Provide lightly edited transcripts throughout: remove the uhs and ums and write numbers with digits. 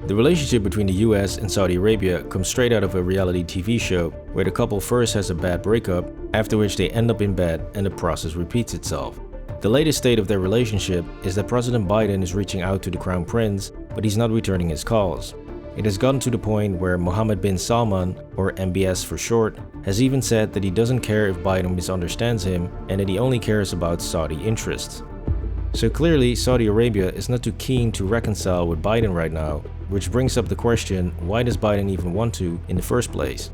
The relationship between the US and Saudi Arabia comes straight out of a reality TV show where the couple first has a bad breakup, after which they end up in bed and the process repeats itself. The latest state of their relationship is that President Biden is reaching out to the Crown Prince, but he's not returning his calls. It has gotten to the point where Mohammed Bin Salman, or MBS for short, has even said that he doesn't care if Biden misunderstands him and that he only cares about Saudi interests. So clearly, Saudi Arabia is not too keen to reconcile with Biden right now, which brings up the question, why does Biden even want to in the first place?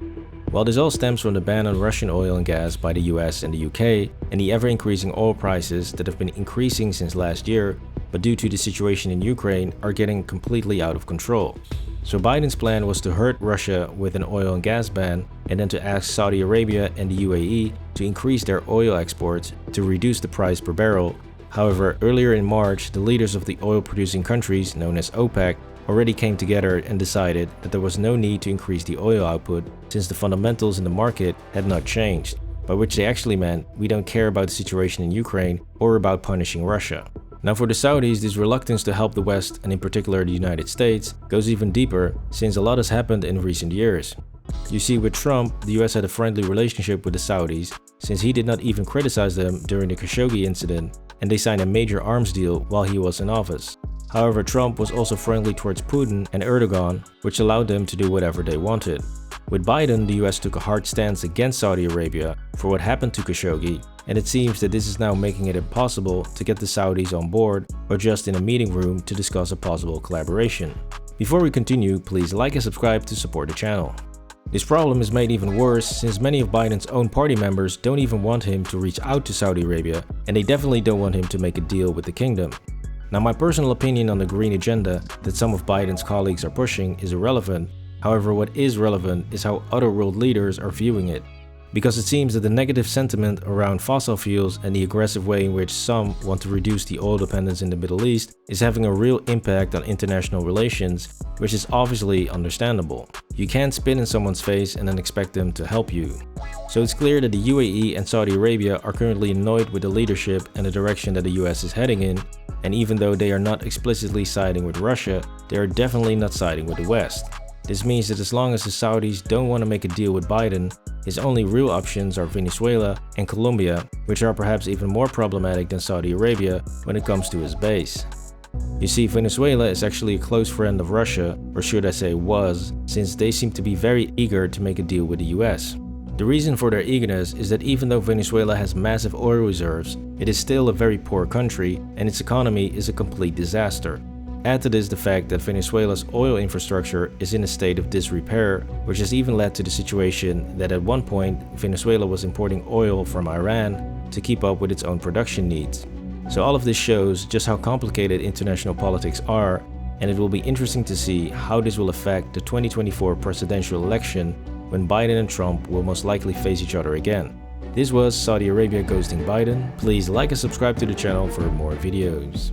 Well, this all stems from the ban on Russian oil and gas by the US and the UK and the ever-increasing oil prices that have been increasing since last year, but due to the situation in Ukraine are getting completely out of control. So Biden's plan was to hurt Russia with an oil and gas ban and then to ask Saudi Arabia and the UAE to increase their oil exports to reduce the price per barrel. However, earlier in March, the leaders of the oil-producing countries, known as OPEC, already came together and decided that there was no need to increase the oil output since the fundamentals in the market had not changed, by which they actually meant we don't care about the situation in Ukraine or about punishing Russia. Now for the Saudis, this reluctance to help the West, and in particular the United States, goes even deeper since a lot has happened in recent years. You see, with Trump, the US had a friendly relationship with the Saudis since he did not even criticize them during the Khashoggi incident, and they signed a major arms deal while he was in office. However, Trump was also friendly towards Putin and Erdogan, which allowed them to do whatever they wanted. With Biden, the US took a hard stance against Saudi Arabia for what happened to Khashoggi, and it seems that this is now making it impossible to get the Saudis on board or just in a meeting room to discuss a possible collaboration. Before we continue, please like and subscribe to support the channel. This problem is made even worse since many of Biden's own party members don't even want him to reach out to Saudi Arabia, and they definitely don't want him to make a deal with the kingdom. Now, my personal opinion on the green agenda that some of Biden's colleagues are pushing is irrelevant. However, what is relevant is how other world leaders are viewing it. Because it seems that the negative sentiment around fossil fuels and the aggressive way in which some want to reduce the oil dependence in the Middle East is having a real impact on international relations, which is obviously understandable. You can't spit in someone's face and then expect them to help you. So it's clear that the UAE and Saudi Arabia are currently annoyed with the leadership and the direction that the US is heading in, and even though they are not explicitly siding with Russia, they are definitely not siding with the West. This means that as long as the Saudis don't want to make a deal with Biden, his only real options are Venezuela and Colombia, which are perhaps even more problematic than Saudi Arabia when it comes to his base. You see, Venezuela is actually a close friend of Russia, or should I say was, since they seem to be very eager to make a deal with the US. The reason for their eagerness is that even though Venezuela has massive oil reserves, it is still a very poor country and its economy is a complete disaster. Add to this the fact that Venezuela's oil infrastructure is in a state of disrepair, which has even led to the situation that at one point Venezuela was importing oil from Iran to keep up with its own production needs. So all of this shows just how complicated international politics are, and it will be interesting to see how this will affect the 2024 presidential election when Biden and Trump will most likely face each other again. This was Saudi Arabia ghosting Biden. Please like and subscribe to the channel for more videos.